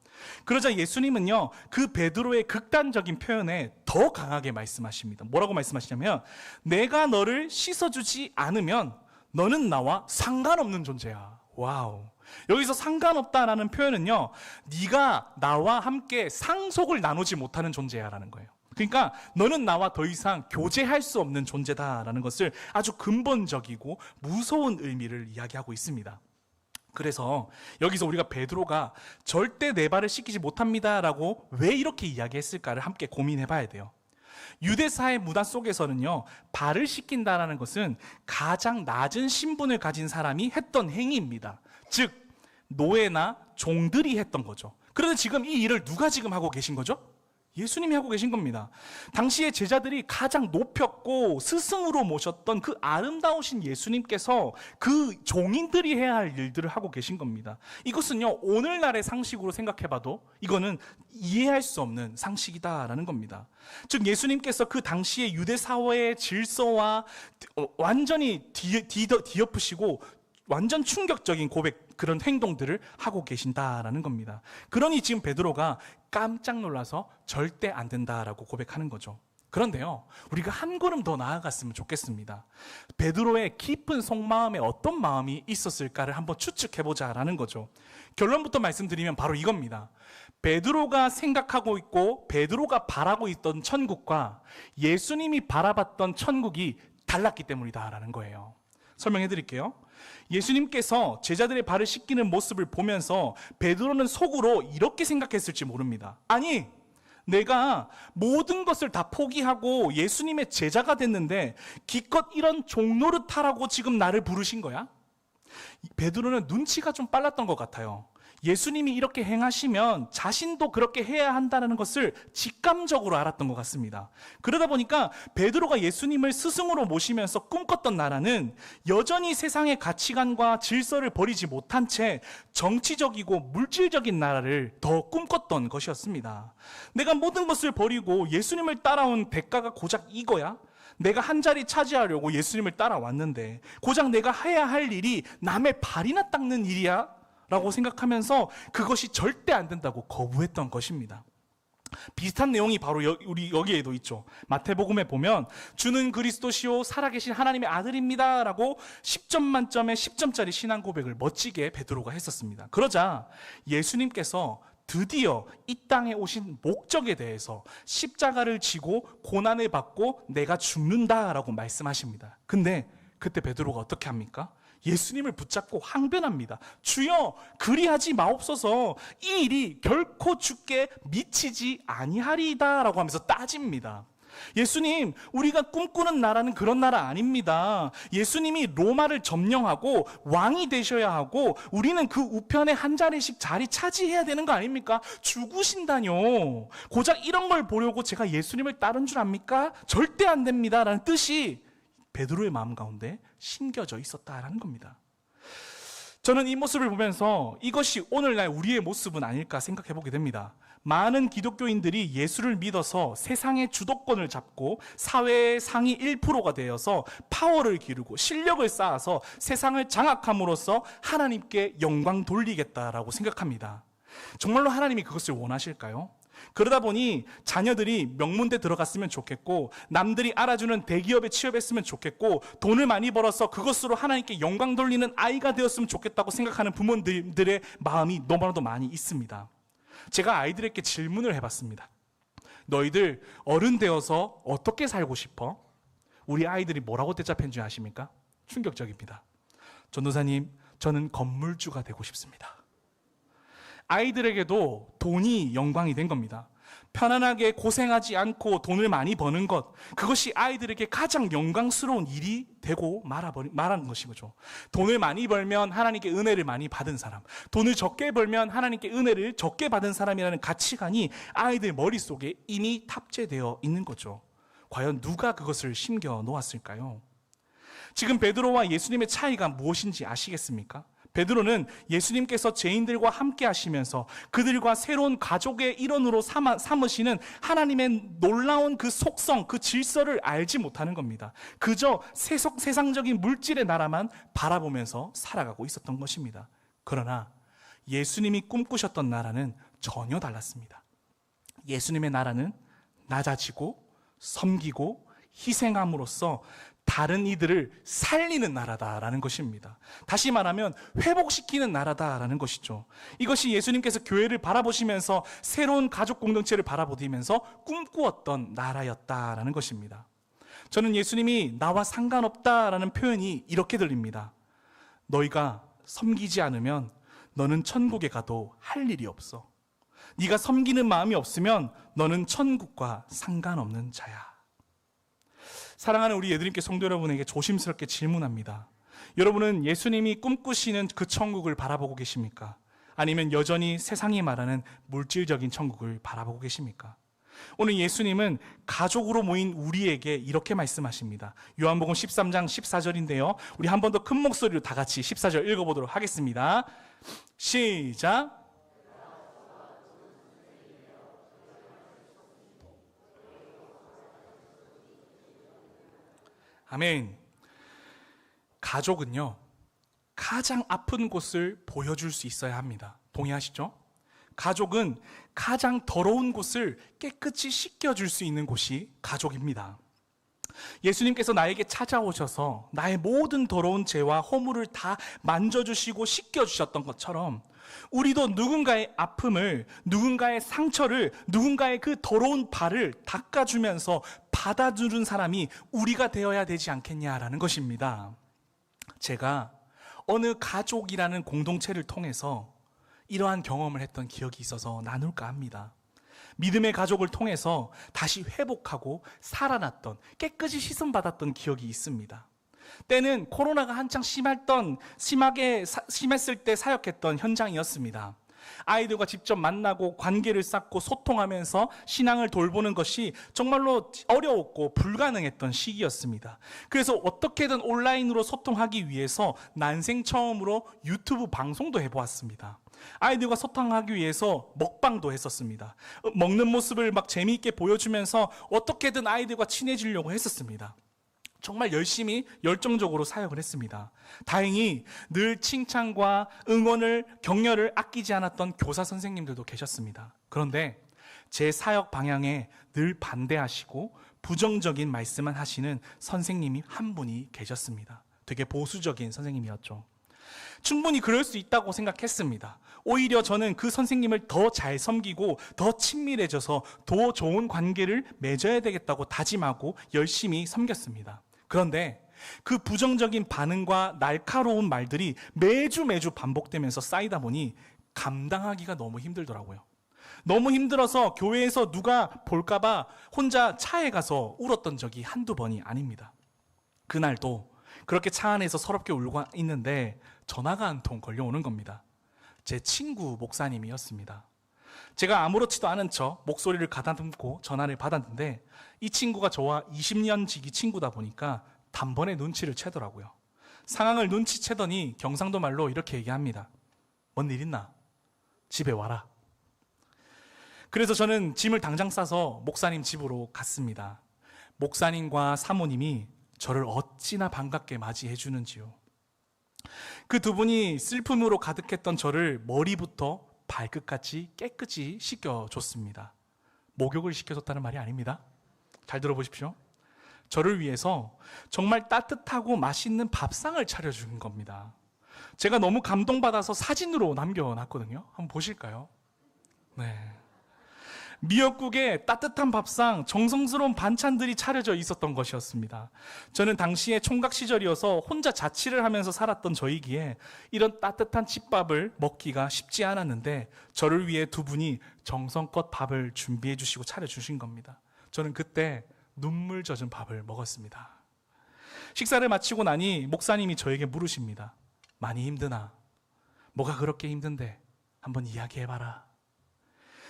Speaker 1: 그러자 예수님은요, 그 베드로의 극단적인 표현에 더 강하게 말씀하십니다. 뭐라고 말씀하시냐면, 내가 너를 씻어주지 않으면 너는 나와 상관없는 존재야. 와우. 여기서 상관없다라는 표현은요, 네가 나와 함께 상속을 나누지 못하는 존재야라는 거예요. 그러니까 너는 나와 더 이상 교제할 수 없는 존재다라는 것을 아주 근본적이고 무서운 의미를 이야기하고 있습니다. 그래서 여기서 우리가 베드로가 절대 내 발을 씻기지 못합니다라고 왜 이렇게 이야기했을까를 함께 고민해 봐야 돼요. 유대사의 문화 속에서는요, 발을 씻긴다라는 것은 가장 낮은 신분을 가진 사람이 했던 행위입니다. 즉 노예나 종들이 했던 거죠. 그런데 지금 이 일을 누가 지금 하고 계신 거죠? 예수님이 하고 계신 겁니다. 당시에 제자들이 가장 높였고 스승으로 모셨던 그 아름다우신 예수님께서 그 종인들이 해야 할 일들을 하고 계신 겁니다. 이것은요, 오늘날의 상식으로 생각해봐도 이거는 이해할 수 없는 상식이다라는 겁니다. 즉 예수님께서 그 당시의 유대 사회의 질서와 완전히 뒤엎으시고 완전 충격적인 그런 행동들을 하고 계신다라는 겁니다. 그러니 지금 베드로가 깜짝 놀라서 절대 안 된다라고 고백하는 거죠. 그런데요, 우리가 한 걸음 더 나아갔으면 좋겠습니다. 베드로의 깊은 속마음에 어떤 마음이 있었을까를 한번 추측해보자라는 거죠. 결론부터 말씀드리면 바로 이겁니다. 베드로가 생각하고 있고 베드로가 바라고 있던 천국과 예수님이 바라봤던 천국이 달랐기 때문이다라는 거예요. 설명해 드릴게요. 예수님께서 제자들의 발을 씻기는 모습을 보면서 베드로는 속으로 이렇게 생각했을지 모릅니다. 아니, 내가 모든 것을 다 포기하고 예수님의 제자가 됐는데 기껏 이런 종노릇하라고 지금 나를 부르신 거야? 베드로는 눈치가 좀 빨랐던 것 같아요. 예수님이 이렇게 행하시면 자신도 그렇게 해야 한다는 것을 직감적으로 알았던 것 같습니다. 그러다 보니까 베드로가 예수님을 스승으로 모시면서 꿈꿨던 나라는 여전히 세상의 가치관과 질서를 버리지 못한 채 정치적이고 물질적인 나라를 더 꿈꿨던 것이었습니다. 내가 모든 것을 버리고 예수님을 따라온 대가가 고작 이거야? 내가 한 자리 차지하려고 예수님을 따라왔는데 고작 내가 해야 할 일이 남의 발이나 닦는 일이야? 라고 생각하면서 그것이 절대 안 된다고 거부했던 것입니다. 비슷한 내용이 바로 우리 여기에도 있죠. 마태복음에 보면 주는 그리스도시요 살아계신 하나님의 아들입니다 라고 10점 만점에 10점짜리 신앙 고백을 멋지게 베드로가 했었습니다. 그러자 예수님께서 드디어 이 땅에 오신 목적에 대해서 십자가를 지고 고난을 받고 내가 죽는다라고 말씀하십니다. 근데 그때 베드로가 어떻게 합니까? 예수님을 붙잡고 항변합니다. 주여, 그리하지 마옵소서. 이 일이 결코 주께 미치지 아니하리이다 라고 하면서 따집니다. 예수님, 우리가 꿈꾸는 나라는 그런 나라 아닙니다. 예수님이 로마를 점령하고 왕이 되셔야 하고 우리는 그 우편에 한 자리씩 자리 차지해야 되는 거 아닙니까? 죽으신다뇨. 고작 이런 걸 보려고 제가 예수님을 따른 줄 압니까? 절대 안 됩니다 라는 뜻이 베드로의 마음 가운데 심겨져 있었다라는 겁니다. 저는 이 모습을 보면서 이것이 오늘날 우리의 모습은 아닐까 생각해 보게 됩니다. 많은 기독교인들이 예수를 믿어서 세상의 주도권을 잡고 사회의 상위 1%가 되어서 파워를 기르고 실력을 쌓아서 세상을 장악함으로써 하나님께 영광 돌리겠다라고 생각합니다. 정말로 하나님이 그것을 원하실까요? 그러다 보니 자녀들이 명문대 들어갔으면 좋겠고 남들이 알아주는 대기업에 취업했으면 좋겠고 돈을 많이 벌어서 그것으로 하나님께 영광 돌리는 아이가 되었으면 좋겠다고 생각하는 부모님들의 마음이 너무나도 많이 있습니다. 제가 아이들에게 질문을 해봤습니다. 너희들 어른 되어서 어떻게 살고 싶어? 우리 아이들이 뭐라고 대답한 줄 아십니까? 충격적입니다. 전도사님, 저는 건물주가 되고 싶습니다. 아이들에게도 돈이 영광이 된 겁니다. 편안하게 고생하지 않고 돈을 많이 버는 것, 그것이 아이들에게 가장 영광스러운 일이 되고 말하는 것이죠. 돈을 많이 벌면 하나님께 은혜를 많이 받은 사람, 돈을 적게 벌면 하나님께 은혜를 적게 받은 사람이라는 가치관이 아이들 머릿속에 이미 탑재되어 있는 거죠. 과연 누가 그것을 심겨 놓았을까요? 지금 베드로와 예수님의 차이가 무엇인지 아시겠습니까? 베드로는 예수님께서 죄인들과 함께 하시면서 그들과 새로운 가족의 일원으로 삼으시는 하나님의 놀라운 그 속성, 그 질서를 알지 못하는 겁니다. 그저 세상적인 물질의 나라만 바라보면서 살아가고 있었던 것입니다. 그러나 예수님이 꿈꾸셨던 나라는 전혀 달랐습니다. 예수님의 나라는 낮아지고 섬기고 희생함으로써 다른 이들을 살리는 나라다라는 것입니다. 다시 말하면 회복시키는 나라다라는 것이죠. 이것이 예수님께서 교회를 바라보시면서 새로운 가족 공동체를 바라보시면서 꿈꾸었던 나라였다라는 것입니다. 저는 예수님이 나와 상관없다라는 표현이 이렇게 들립니다. 너희가 섬기지 않으면 너는 천국에 가도 할 일이 없어. 네가 섬기는 마음이 없으면 너는 천국과 상관없는 자야. 사랑하는 우리 예드림께 성도 여러분에게 조심스럽게 질문합니다. 여러분은 예수님이 꿈꾸시는 그 천국을 바라보고 계십니까? 아니면 여전히 세상이 말하는 물질적인 천국을 바라보고 계십니까? 오늘 예수님은 가족으로 모인 우리에게 이렇게 말씀하십니다. 요한복음 13장 14절인데요. 우리 한 번 더 큰 목소리로 다 같이 14절 읽어보도록 하겠습니다. 시작! 아멘. 가족은요, 가장 아픈 곳을 보여줄 수 있어야 합니다. 동의하시죠? 가족은 가장 더러운 곳을 깨끗이 씻겨줄 수 있는 곳이 가족입니다. 예수님께서 나에게 찾아오셔서 나의 모든 더러운 죄와 허물을 다 만져주시고 씻겨주셨던 것처럼 우리도 누군가의 아픔을, 누군가의 상처를, 누군가의 그 더러운 발을 닦아주면서 받아주는 사람이 우리가 되어야 되지 않겠냐라는 것입니다. 제가 어느 가족이라는 공동체를 통해서 이러한 경험을 했던 기억이 있어서 나눌까 합니다. 믿음의 가족을 통해서 다시 회복하고 살아났던, 깨끗이 씻음받았던 기억이 있습니다. 때는 코로나가 한창 심했을 때 사역했던 현장이었습니다. 아이들과 직접 만나고 관계를 쌓고 소통하면서 신앙을 돌보는 것이 정말로 어려웠고 불가능했던 시기였습니다. 그래서 어떻게든 온라인으로 소통하기 위해서 난생 처음으로 유튜브 방송도 해보았습니다. 아이들과 소통하기 위해서 먹방도 했었습니다. 먹는 모습을 막 재미있게 보여주면서 어떻게든 아이들과 친해지려고 했었습니다. 정말 열심히 열정적으로 사역을 했습니다. 다행히 늘 칭찬과 응원을, 격려를 아끼지 않았던 교사 선생님들도 계셨습니다. 그런데 제 사역 방향에 늘 반대하시고 부정적인 말씀만 하시는 선생님이 한 분이 계셨습니다. 되게 보수적인 선생님이었죠. 충분히 그럴 수 있다고 생각했습니다. 오히려 저는 그 선생님을 더 잘 섬기고 더 친밀해져서 더 좋은 관계를 맺어야 되겠다고 다짐하고 열심히 섬겼습니다. 그런데 그 부정적인 반응과 날카로운 말들이 매주 반복되면서 쌓이다 보니 감당하기가 너무 힘들더라고요. 너무 힘들어서 교회에서 누가 볼까봐 혼자 차에 가서 울었던 적이 한두 번이 아닙니다. 그날도 그렇게 차 안에서 서럽게 울고 있는데 전화가 한 통 걸려오는 겁니다. 제 친구 목사님이었습니다. 제가 아무렇지도 않은 척 목소리를 가다듬고 전화를 받았는데 이 친구가 저와 20년 지기 친구다 보니까 단번에 눈치를 채더라고요. 상황을 눈치채더니 경상도 말로 이렇게 얘기합니다. 뭔 일 있나? 집에 와라. 그래서 저는 짐을 당장 싸서 목사님 집으로 갔습니다. 목사님과 사모님이 저를 어찌나 반갑게 맞이해 주는지요. 그 두 분이 슬픔으로 가득했던 저를 머리부터 발끝까지 깨끗이 씻겨줬습니다. 목욕을 시켜줬다는 말이 아닙니다. 잘 들어보십시오. 저를 위해서 정말 따뜻하고 맛있는 밥상을 차려준 겁니다. 제가 너무 감동받아서 사진으로 남겨놨거든요. 한번 보실까요? 네. 미역국에 따뜻한 밥상, 정성스러운 반찬들이 차려져 있었던 것이었습니다. 저는 당시에 총각 시절이어서 혼자 자취를 하면서 살았던 저이기에 이런 따뜻한 집밥을 먹기가 쉽지 않았는데 저를 위해 두 분이 정성껏 밥을 준비해 주시고 차려주신 겁니다. 저는 그때 눈물 젖은 밥을 먹었습니다. 식사를 마치고 나니 목사님이 저에게 물으십니다. 많이 힘드나? 뭐가 그렇게 힘든데? 한번 이야기해봐라.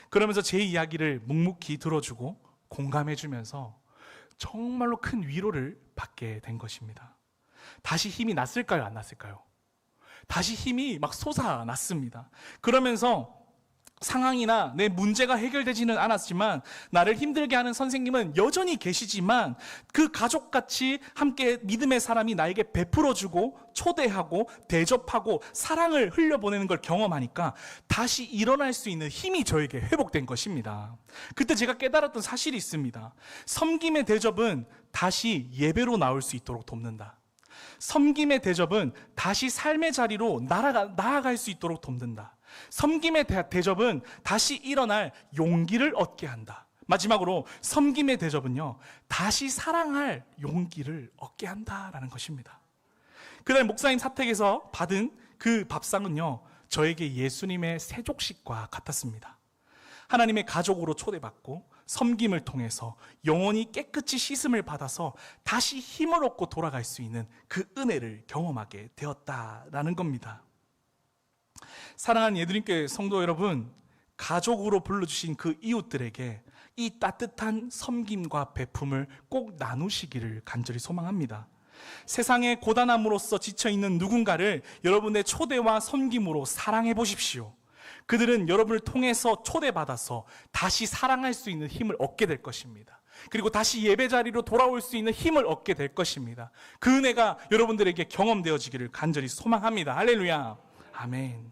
Speaker 1: 그러면서 제 이야기를 묵묵히 들어주고 공감해주면서 정말로 큰 위로를 받게 된 것입니다. 다시 힘이 났을까요? 안 났을까요? 다시 힘이 막 솟아났습니다. 그러면서 상황이나 내 문제가 해결되지는 않았지만 나를 힘들게 하는 선생님은 여전히 계시지만 그 가족같이 함께 믿음의 사람이 나에게 베풀어주고 초대하고 대접하고 사랑을 흘려보내는 걸 경험하니까 다시 일어날 수 있는 힘이 저에게 회복된 것입니다. 그때 제가 깨달았던 사실이 있습니다. 섬김의 대접은 다시 예배로 나올 수 있도록 돕는다. 섬김의 대접은 다시 삶의 자리로 나아갈 수 있도록 돕는다. 섬김의 대접은 다시 일어날 용기를 얻게 한다. 마지막으로 섬김의 대접은요, 다시 사랑할 용기를 얻게 한다라는 것입니다. 그날 목사님 사택에서 받은 그 밥상은요, 저에게 예수님의 세족식과 같았습니다. 하나님의 가족으로 초대받고 섬김을 통해서 영원히 깨끗이 씻음을 받아서 다시 힘을 얻고 돌아갈 수 있는 그 은혜를 경험하게 되었다라는 겁니다. 사랑하는 예드림교회 성도 여러분, 가족으로 불러주신 그 이웃들에게 이 따뜻한 섬김과 베품을 꼭 나누시기를 간절히 소망합니다. 세상의 고단함으로써 지쳐있는 누군가를 여러분의 초대와 섬김으로 사랑해 보십시오. 그들은 여러분을 통해서 초대받아서 다시 사랑할 수 있는 힘을 얻게 될 것입니다. 그리고 다시 예배 자리로 돌아올 수 있는 힘을 얻게 될 것입니다. 그 은혜가 여러분들에게 경험되어지기를 간절히 소망합니다. 할렐루야. 아멘.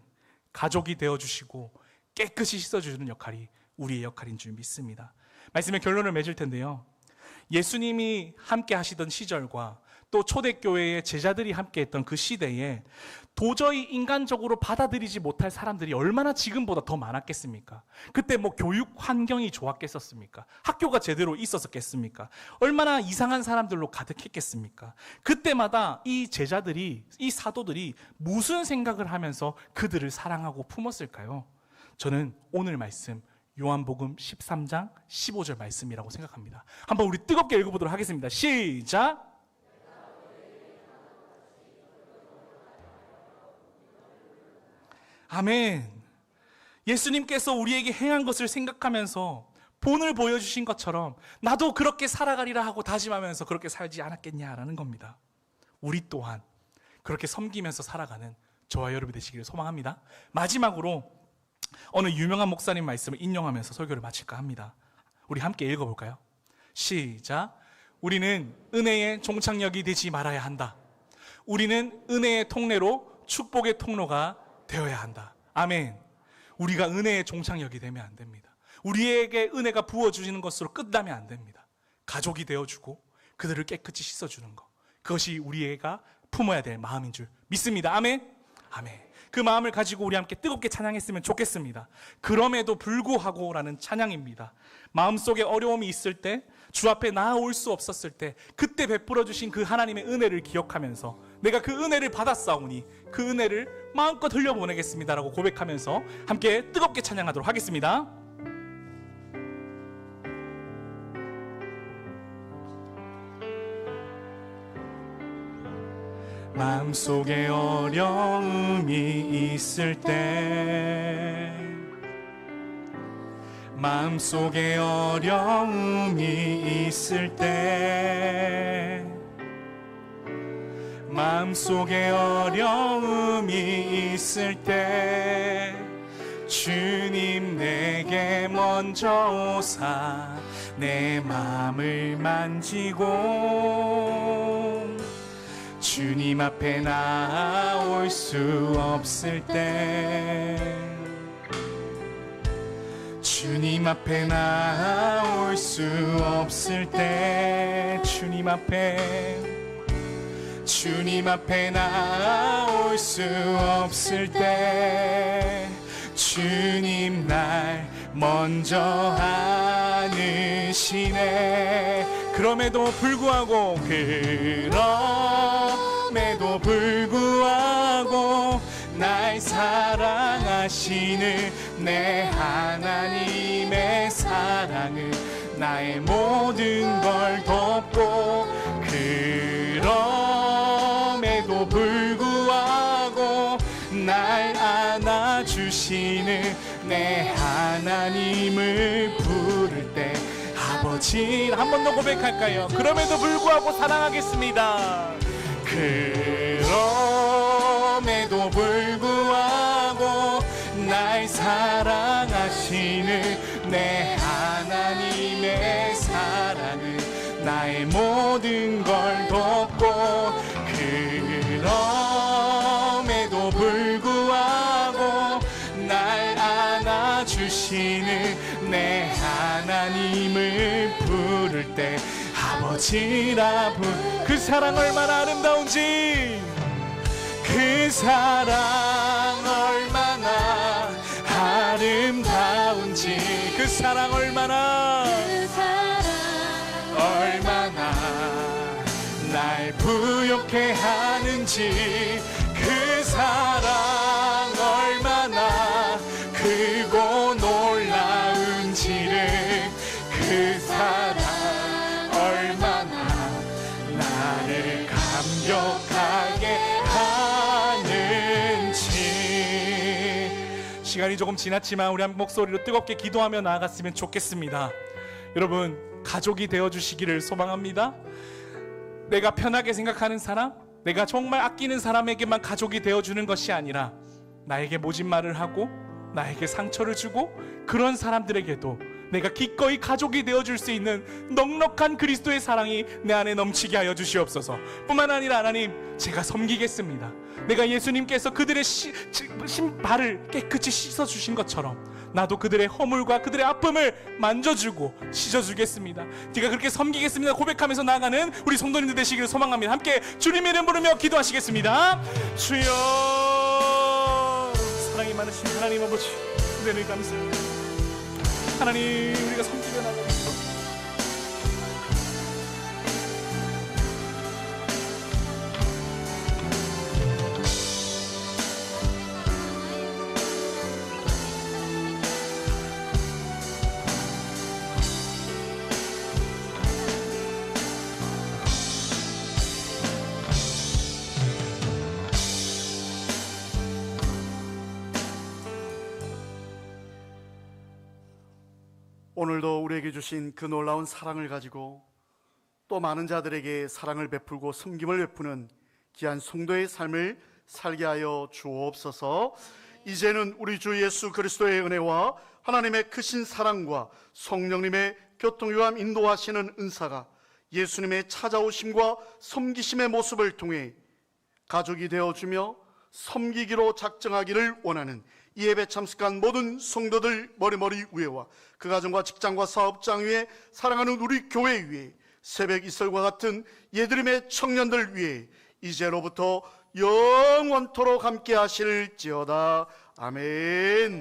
Speaker 1: 가족이 되어주시고 깨끗이 씻어주는 역할이 우리의 역할인 줄 믿습니다. 말씀의 결론을 맺을 텐데요, 예수님이 함께 하시던 시절과 또 초대교회의 제자들이 함께 했던 그 시대에 도저히 인간적으로 받아들이지 못할 사람들이 얼마나 지금보다 더 많았겠습니까? 그때 뭐 교육 환경이 좋았겠었습니까? 학교가 제대로 있었겠습니까? 얼마나 이상한 사람들로 가득했겠습니까? 그때마다 이 제자들이, 이 사도들이 무슨 생각을 하면서 그들을 사랑하고 품었을까요? 저는 오늘 말씀 요한복음 13장 15절 말씀이라고 생각합니다. 한번 우리 뜨겁게 읽어보도록 하겠습니다. 시작! 아멘. 예수님께서 우리에게 행한 것을 생각하면서 본을 보여주신 것처럼 나도 그렇게 살아가리라 하고 다짐하면서 그렇게 살지 않았겠냐라는 겁니다. 우리 또한 그렇게 섬기면서 살아가는 저와 여러분이 되시기를 소망합니다. 마지막으로 어느 유명한 목사님 말씀을 인용하면서 설교를 마칠까 합니다. 우리 함께 읽어볼까요? 시작. 우리는 은혜의 종착역이 되지 말아야 한다. 우리는 은혜의 통로로 축복의 통로가 되어야 한다. 아멘. 우리가 은혜의 종착역이 되면 안 됩니다. 우리에게 은혜가 부어주시는 것으로 끝나면 안 됩니다. 가족이 되어주고 그들을 깨끗이 씻어주는 것, 그것이 우리가 품어야 될 마음인 줄 믿습니다. 아멘. 아멘. 그 마음을 가지고 우리 함께 뜨겁게 찬양했으면 좋겠습니다. 그럼에도 불구하고 라는 찬양입니다. 마음속에 어려움이 있을 때, 주 앞에 나아올 수 없었을 때 그때 베풀어 주신 그 하나님의 은혜를 기억하면서 내가 그 은혜를 받았사오니 그 은혜를 마음껏 흘려보내겠습니다라고 고백하면서 함께 뜨겁게 찬양하도록 하겠습니다. 마음속에 어려움이 있을 때, 마음속에 어려움이 있을 때, 마음속에 어려움이 있을 때, 주님 내게 먼저 오사 내 마음을 만지고, 주님 앞에 나올 수 없을 때, 주님 앞에 나올 수 없을 때, 주님 앞에 나올 수 없을 때, 주님 날 먼저 안으시네. 그럼에도 불구하고 날 사랑하시는 내 하나님의 사랑은 나의 모든 걸 덮고, 그럼에도 불구하고 날 안아주시는 내 하나님을 부를 때, 아버지, 한 번 더 고백할까요? 그럼에도 불구하고 사랑하겠습니다. 그럼에도 불구하고 날 사랑하시는 내 하나님의 사랑은 나의 모든 걸 덮고, 그럼에도 불구하고 날 안아주시는 내 하나님을 부를 때, 아버지라 그 사랑 얼마나 아름다운지, 그 사랑 얼마나 아름다운지, 그 사랑 얼마나 날 부욕해 하는지, 그 사랑 얼마나 크고 놀라운지를, 그 사랑 얼마나 나를 감격하게 하는지. 시간이 조금 지났지만 우리 한 목소리로 뜨겁게 기도하며 나아갔으면 좋겠습니다. 여러분, 가족이 되어주시기를 소망합니다. 내가 편하게 생각하는 사람, 내가 정말 아끼는 사람에게만 가족이 되어주는 것이 아니라, 나에게 모진 말을 하고 나에게 상처를 주고 그런 사람들에게도 내가 기꺼이 가족이 되어줄 수 있는 넉넉한 그리스도의 사랑이 내 안에 넘치게 하여 주시옵소서. 뿐만 아니라 하나님, 제가 섬기겠습니다. 내가 예수님께서 그들의 발을 깨끗이 씻어주신 것처럼 나도 그들의 허물과 그들의 아픔을 만져주고 씻어주겠습니다. 제가 그렇게 섬기겠습니다 고백하면서 나아가는 우리 성도님들 되시기를 소망합니다. 함께 주님의 이름 부르며 기도하시겠습니다. 주여, 사랑이 많으신 하나님 아버지, 은혜를 감사합니다. 하나님, 우리가 섬기며 나갑니다.
Speaker 2: 오늘도 우리에게 주신 그 놀라운 사랑을 가지고 또 많은 자들에게 사랑을 베풀고 섬김을 베푸는 귀한 성도의 삶을 살게 하여 주옵소서. 이제는 우리 주 예수 그리스도의 은혜와 하나님의 크신 사랑과 성령님의 교통유함 인도하시는 은사가 예수님의 찾아오심과 섬기심의 모습을 통해 가족이 되어주며 섬기기로 작정하기를 원하는 이 예배 참석한 모든 성도들 머리머리 위에와 그 가정과 직장과 사업장 위에, 사랑하는 우리 교회 위에, 새벽 이슬과 같은 예드림의 청년들 위에 이제로부터 영원토록 함께 하실지어다. 아멘.